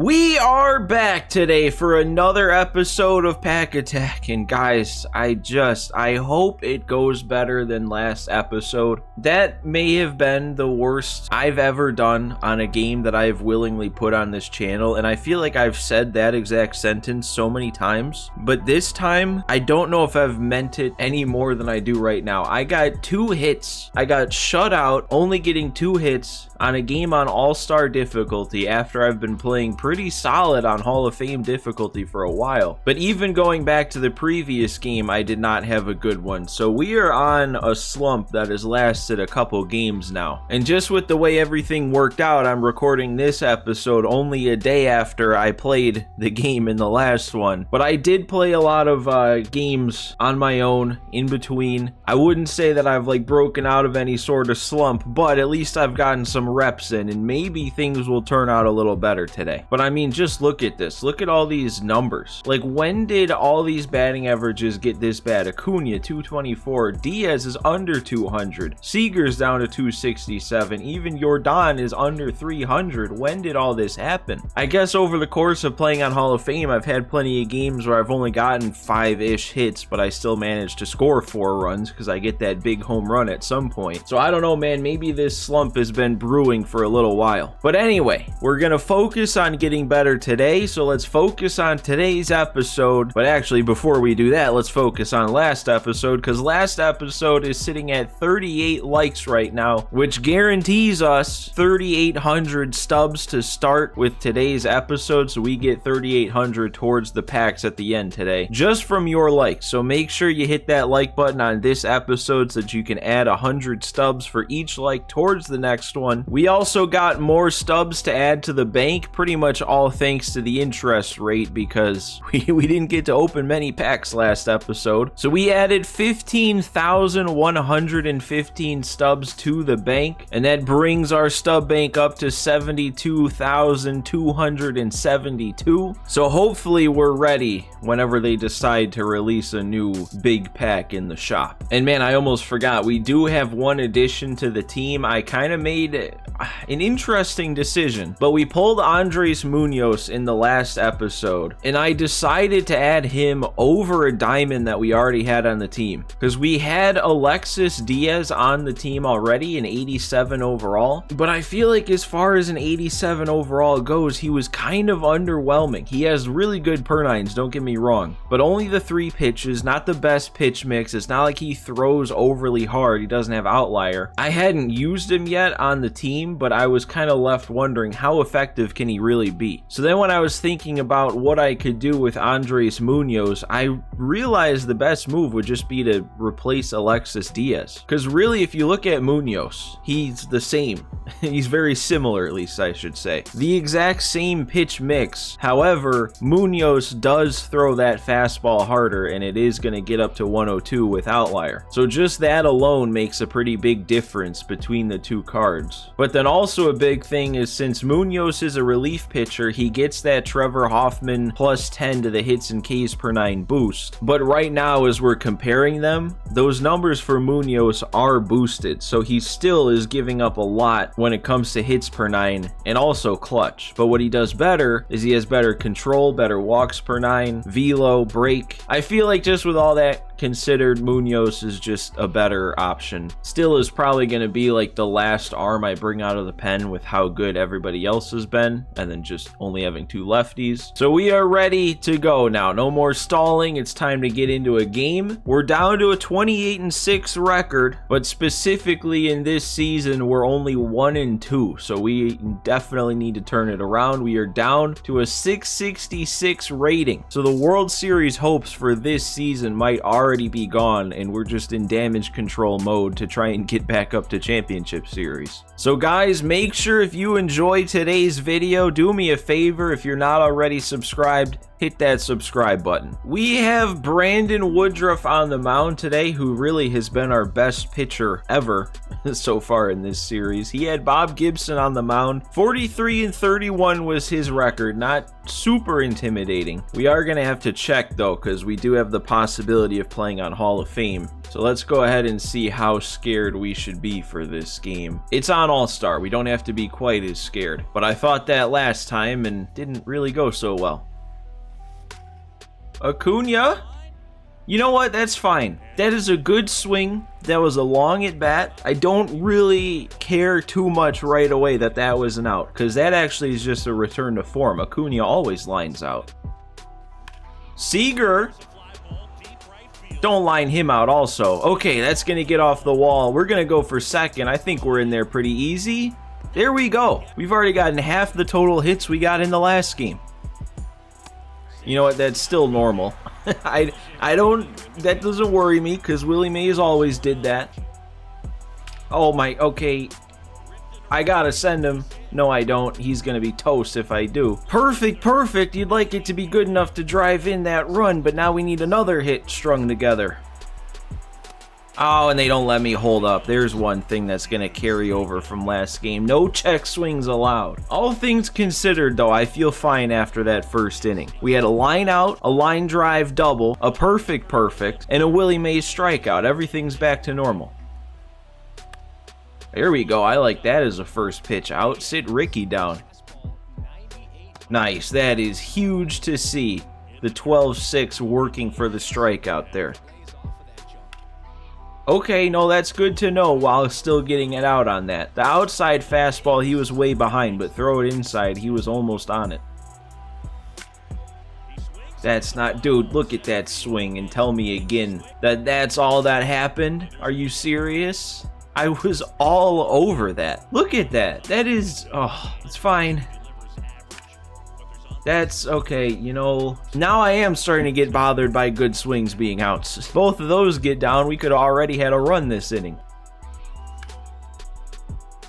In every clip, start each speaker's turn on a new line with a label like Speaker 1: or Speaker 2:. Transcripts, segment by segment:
Speaker 1: We are back today for another episode of Pack Attack, and guys, I hope it goes better than last episode. That may have been the worst I've ever done on a game that I've willingly put on this channel, and I feel like I've said that exact sentence so many times, but this time, I don't know if I've meant it any more than I do right now. I got 2 hits. I got shut out, only getting 2 hits on a game on All-Star difficulty after I've been playing pretty solid on Hall of Fame difficulty for a while. But even going back to the previous game, I did not have a good one. So we are on a slump that has lasted a couple games now. And just with the way everything worked out, I'm recording this episode only a day after I played the game in the last one. But I did play a lot of games on my own in between. I wouldn't say that I've like broken out of any sort of slump, but at least I've gotten some reps in and maybe things will turn out a little better today. But I mean, just look at this. Look at all these numbers. Like, when did all these batting averages get this bad? Acuna 224, Diaz is under 200, Seager's down to 267, even Jordan is under 300. When did all this happen? I guess over the course of playing on Hall of Fame, I've had plenty of games where I've only gotten 5-ish hits, but I still managed to score 4 runs because I get that big home run at some point. So I don't know, man, maybe this slump has been brewing for a little while. But anyway, we're gonna focus on getting better today, so let's focus on today's episode. But actually, before we do that, let's focus on last episode, because last episode is sitting at 38 likes right now, which guarantees us 3,800 stubs to start with today's episode, so we get 3,800 towards the packs at the end today, just from your likes. So make sure you hit that like button on this episode so that you can add 100 stubs for each like towards the next one. We also got more stubs to add to the bank, pretty much all thanks to the interest rate, because we didn't get to open many packs last episode. So we added 15,115 stubs to the bank, and that brings our stub bank up to 72,272. So hopefully we're ready whenever they decide to release a new big pack in the shop. And man, I almost forgot, we do have one addition to the team. I kind of made an interesting decision, but we pulled Andres Munoz in the last episode, and I decided to add him over a diamond that we already had on the team, because we had Alexis Diaz on the team already, an 87 overall, but I feel like as far as an 87 overall goes, he was kind of underwhelming. He has really good per nines, don't get me wrong, but only the 3 pitches, not the best pitch mix. It's not like he throws overly hard. He doesn't have outlier. I hadn't used him yet on the team, but I was kind of left wondering how effective can he really be. So then when I was thinking about what I could do with Andres Munoz, I realized the best move would just be to replace Alexis Diaz. Because really, if you look at Munoz, he's the same. He's very similar, at least I should say. The exact same pitch mix. However, Munoz does throw that fastball harder, and it is going to get up to 102 with outlier. So just that alone makes a pretty big difference between the 2 cards. But then also a big thing is, since Munoz is a relief pitcher, he gets that Trevor Hoffman plus 10 to the hits and Ks per 9 boost. But right now, as we're comparing them, those numbers for Munoz are boosted, so he still is giving up a lot when it comes to hits per 9 and also clutch. But what he does better is he has better control, better walks per 9, velo, break. I feel like just with all that considered, Munoz is just a better option. Still is probably going to be like the last arm I bring out of the pen with how good everybody else has been, and then just only having 2 lefties. So we are ready to go now. No more stalling. It's time to get into a game. We're down to a 28-6 record, but specifically in this season, we're only 1-2. So we definitely need to turn it around. We are down to a 666 rating. So the World Series hopes for this season might already be gone, and we're just in damage control mode to try and get back up to championship series. So guys, make sure if you enjoy today's video, do me a favor, if you're not already subscribed, hit that subscribe button. We have Brandon Woodruff on the mound today, who really has been our best pitcher ever so far in this series. He had Bob Gibson on the mound. 43-31 was his record, not super intimidating. We are going to have to check though, because we do have the possibility of playing on Hall of Fame. So let's go ahead and see how scared we should be for this game. It's on All-Star. We don't have to be quite as scared. But I thought that last time and didn't really go so well. Acuna? You know what? That's fine. That is a good swing. That was a long at bat. I don't really care too much right away that that was an out, because that actually is just a return to form. Acuna always lines out. Seager. Don't line him out also. Okay, that's going to get off the wall. We're going to go for second. I think we're in there pretty easy. There we go. We've already gotten half the total hits we got in the last game. You know what? That's still normal. I don't, that doesn't worry me because Willie Mays always did that. Oh my, okay. I gotta send him. No, I don't. He's gonna be toast if I do. Perfect, perfect. You'd like it to be good enough to drive in that run, but now we need another hit strung together. Oh, and they don't let me hold up. There's one thing that's going to carry over from last game. No check swings allowed. All things considered, though, I feel fine after that first inning. We had a line out, a line drive double, a perfect, and a Willie Mays strikeout. Everything's back to normal. There we go. I like that as a first pitch out. Sit Ricky down. Nice. That is huge to see. The 12-6 working for the strikeout there. Okay, no, that's good to know while still getting it out on that. The outside fastball, he was way behind, but throw it inside, he was almost on it. That's not... Dude, look at that swing and tell me again that that's all that happened? Are you serious? I was all over that. Look at that. That is... Oh, it's fine. That's okay, you know, now I am starting to get bothered by good swings being outs. If both of those get down, we could already had a run this inning.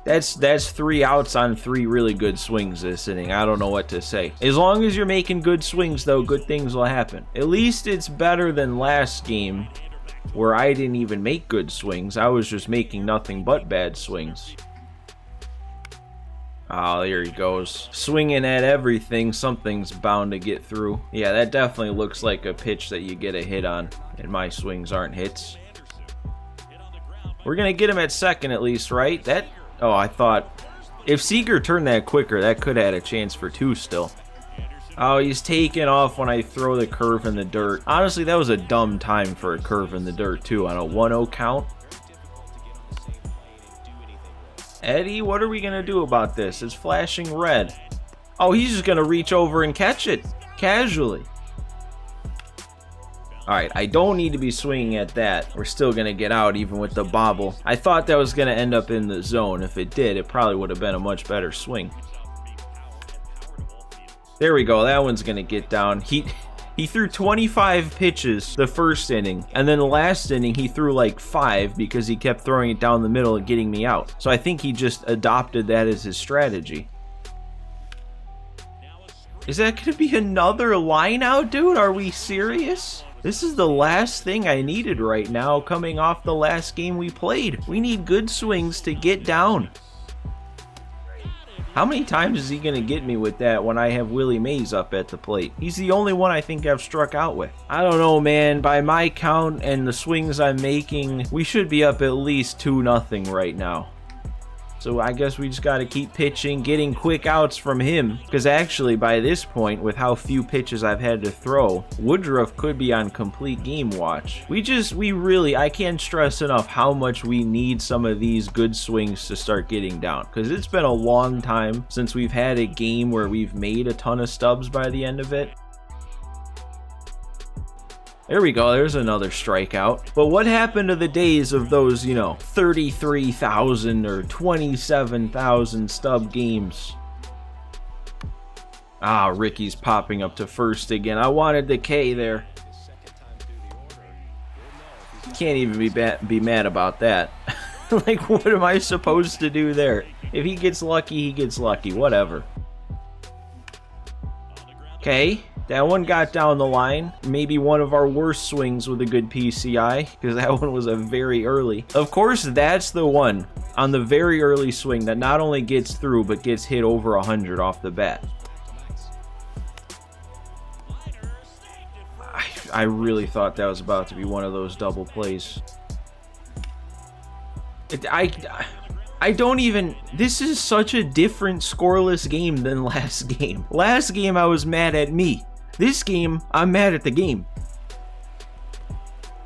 Speaker 1: That's 3 outs on 3 really good swings this inning. I don't know what to say. As long as you're making good swings, though, good things will happen. At least it's better than last game, where I didn't even make good swings. I was just making nothing but bad swings. Oh, there he goes. Swinging at everything, something's bound to get through. Yeah, that definitely looks like a pitch that you get a hit on, and my swings aren't hits. We're going to get him at second at least, right? That... Oh, I thought... If Seager turned that quicker, that could have had a chance for 2 still. Oh, he's taking off when I throw the curve in the dirt. Honestly, that was a dumb time for a curve in the dirt, too, on a 1-0 count. Eddie, what are we going to do about this? It's flashing red. Oh, he's just going to reach over and catch it. Casually. Alright, I don't need to be swinging at that. We're still going to get out even with the bobble. I thought that was going to end up in the zone. If it did, it probably would have been a much better swing. There we go. That one's going to get down. He threw 25 pitches the first inning, and then the last inning he threw like 5 because he kept throwing it down the middle and getting me out. So I think he just adopted that as his strategy. Is that going to be another line out, dude? Are we serious? This is the last thing I needed right now coming off the last game we played. We need good swings to get down. How many times is he going to get me with that when I have Willie Mays up at the plate? He's the only one I think I've struck out with. I don't know, man. By my count and the swings I'm making, we should be up at least 2-0 right now. So I guess we just got to keep pitching, getting quick outs from him. Because actually, by this point, with how few pitches I've had to throw, Woodruff could be on complete game watch. We really, I can't stress enough how much we need some of these good swings to start getting down. Because it's been a long time since we've had a game where we've made a ton of stubs by the end of it. There we go, there's another strikeout. But what happened to the days of those, you know, 33,000 or 27,000 stub games? Ah, Ricky's popping up to first again. I wanted the K there. Can't even be mad about that. Like, what am I supposed to do there? If he gets lucky, he gets lucky. Whatever. Okay. That one got down the line. Maybe one of our worst swings with a good PCI, because that one was a very early. Of course, that's the one on the very early swing that not only gets through, but gets hit over 100 off the bat. I really thought that was about to be one of those double plays. I don't even, this is such a different scoreless game than last game. Last game I was mad at me. This game, I'm mad at the game.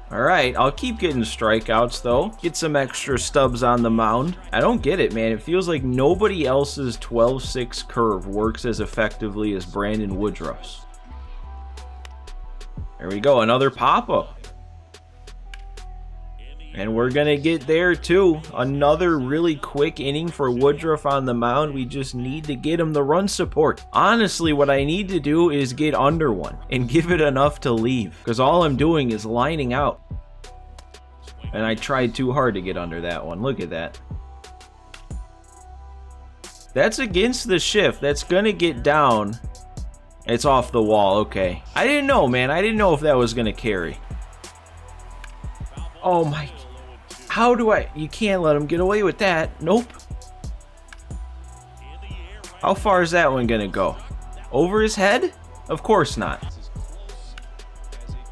Speaker 1: Alright, I'll keep getting strikeouts though. Get some extra stubs on the mound. I don't get it, man. It feels like nobody else's 12-6 curve works as effectively as Brandon Woodruff's. There we go, another pop-up. And we're going to get there too. Another really quick inning for Woodruff on the mound. We just need to get him the run support. Honestly, what I need to do is get under one and give it enough to leave. Because all I'm doing is lining out. And I tried too hard to get under that one. Look at that. That's against the shift. That's going to get down. It's off the wall. Okay. I didn't know, man. I didn't know if that was going to carry. Oh my... How do I... You can't let him get away with that. Nope. How far is that one gonna go? Over his head? Of course not.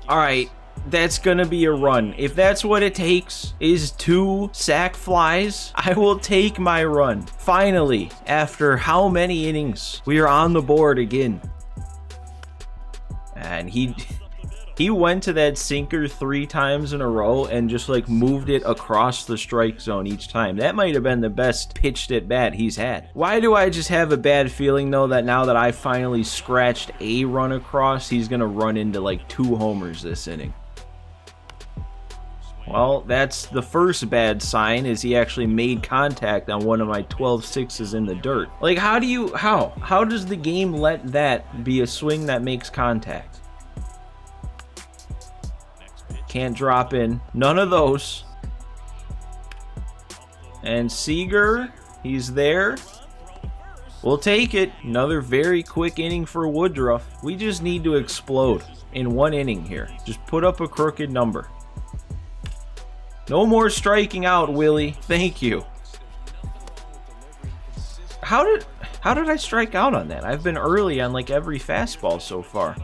Speaker 1: Alright. That's gonna be a run. If that's what it takes, is 2 sac flies, I will take my run. Finally, after how many innings, we are on the board again. And he went to that sinker 3 times in a row and just like moved it across the strike zone each time. That might have been the best pitched at bat he's had. Why do I just have a bad feeling though that now that I finally scratched a run across, he's gonna run into like 2 homers this inning? Well, that's the first bad sign, is he actually made contact on one of my 12-6s in the dirt. Like, how does the game let that be a swing that makes contact? Can't drop in. None of those. And Seager, he's there. We'll take it. Another very quick inning for Woodruff. We just need to explode in 1 inning here. Just put up a crooked number. No more striking out, Willie. Thank you. How did I strike out on that? I've been early on like every fastball so far.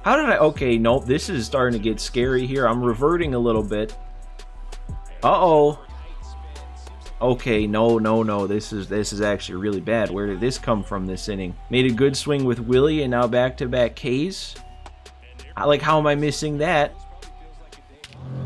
Speaker 1: How did I... Okay, nope. This is starting to get scary here. I'm reverting a little bit. Uh-oh. Okay, no. This is actually really bad. Where did this come from this inning? Made a good swing with Willie and now back-to-back Ks. How am I missing that?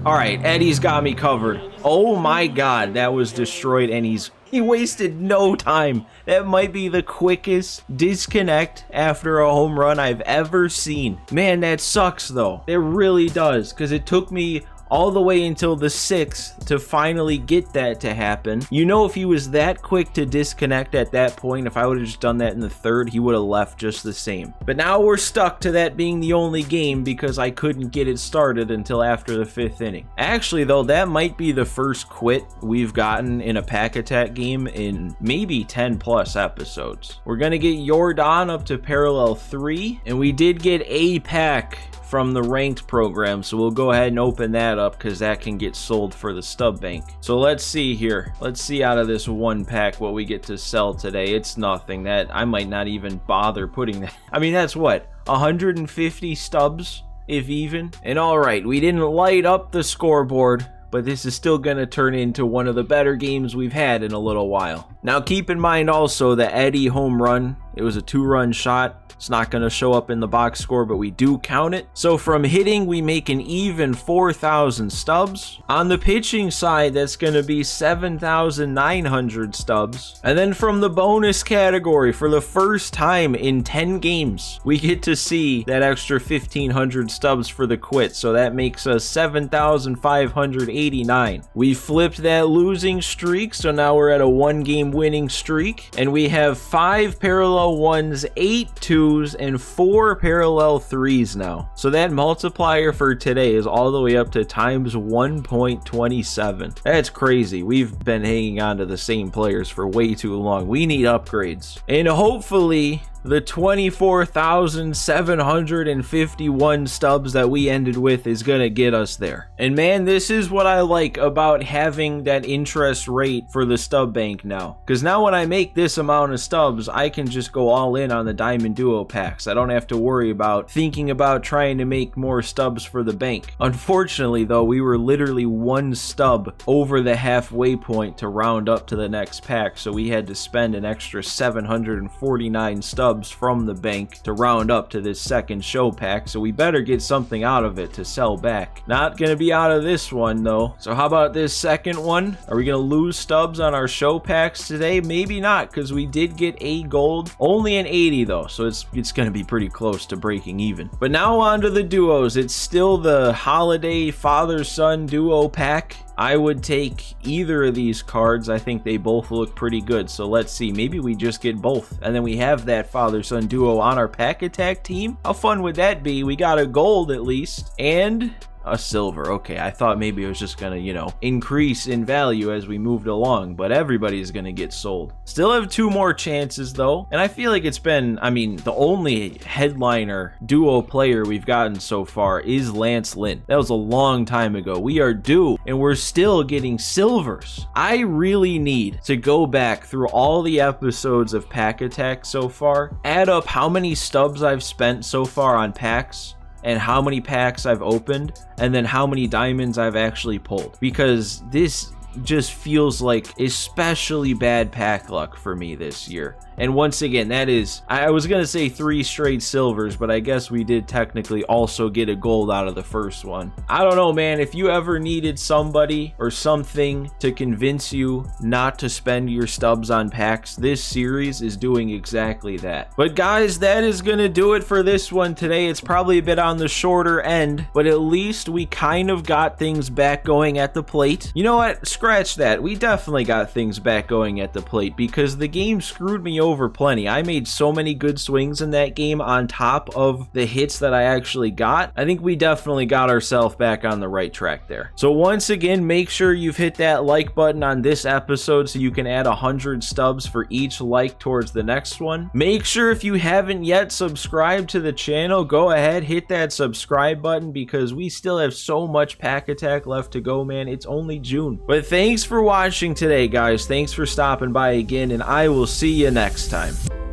Speaker 1: Alright, Eddie's got me covered. Oh my god, that was destroyed, and he wasted no time. That might be the quickest disconnect after a home run I've ever seen. Man, that sucks though. It really does, because it took me all the way until the 6th to finally get that to happen. You know, if he was that quick to disconnect at that point, if I would have just done that in the 3rd, he would have left just the same. But now we're stuck to that being the only game because I couldn't get it started until after the 5th inning. Actually, though, that might be the first quit we've gotten in a pack attack game in maybe 10 plus episodes. We're gonna get Jordan up to parallel 3, and we did get a pack from the ranked program, so we'll go ahead and open that up because that can get sold for the stub bank. So let's see here. Let's see out of this 1 pack what we get to sell today. It's nothing. That I might not even bother putting that. I mean, that's what, 150 stubs, if even. And all right, we didn't light up the scoreboard, but this is still going to turn into one of the better games we've had in a little while. Now keep in mind also the Eddie home run. It was a 2-run shot. It's not going to show up in the box score, but we do count it. So from hitting, we make an even 4,000 stubs. On the pitching side, that's going to be 7,900 stubs. And then from the bonus category, for the first time in 10 games, we get to see that extra 1,500 stubs for the quit. So that makes us 7,589. We flipped that losing streak, so now we're at a 1-game winning streak. And we have 5 parallel 1s, 8 2s, and 4 parallel 3s now. So that multiplier for today is all the way up to times 1.27. That's crazy. We've been hanging on to the same players for way too long. We need upgrades. And hopefully the 24,751 stubs that we ended with is gonna get us there. And man, this is what I like about having that interest rate for the stub bank now. Because now when I make this amount of stubs, I can just go all in on the Diamond Duo packs. I don't have to worry about thinking about trying to make more stubs for the bank. Unfortunately though, we were literally one stub over the halfway point to round up to the next pack, so we had to spend an extra 749 stubs from the bank to round up to this second show pack, so we better get something out of it to sell back. Not gonna be out of this one though. So how about this second one? Are we gonna lose stubs on our show packs today? Maybe not, because we did get a gold. Only an 80 though, so it's gonna be pretty close to breaking even. But now on to the duos. It's still the holiday father-son duo pack. I would take either of these cards. I think they both look pretty good. So let's see. Maybe we just get both. And then we have that father-son duo on our pack attack team. How fun would that be? We got a gold at least. And a silver. Okay, I thought maybe it was just gonna, you know, increase in value as we moved along, but everybody's gonna get sold. Still have 2 more chances though, and I feel like it's been, I mean, the only headliner duo player we've gotten so far is Lance Lynn. That was a long time ago. We are due, and we're still getting silvers. I really need to go back through all the episodes of Pack Attack so far, add up how many stubs I've spent so far on packs, and how many packs I've opened, and then how many diamonds I've actually pulled, because this just feels like especially bad pack luck for me this year. And once again, that is, I was gonna say 3 straight silvers, but I guess we did technically also get a gold out of the first one. I don't know, man. If you ever needed somebody or something to convince you not to spend your stubs on packs, this series is doing exactly that. But guys, that is gonna do it for this one today. It's probably a bit on the shorter end, but at least we kind of got things back going at the plate. You know what? Scratch that. We definitely got things back going at the plate, because the game screwed me over plenty. I made so many good swings in that game on top of the hits that I actually got. I think we definitely got ourselves back on the right track there. So once again, make sure you've hit that like button on this episode so you can add 100 stubs for each like towards the next one. Make sure if you haven't yet subscribed to the channel, go ahead, hit that subscribe button, because we still have so much Pack Attack left to go, man. It's only June. But thanks for watching today, guys. Thanks for stopping by again, and I will see you next time.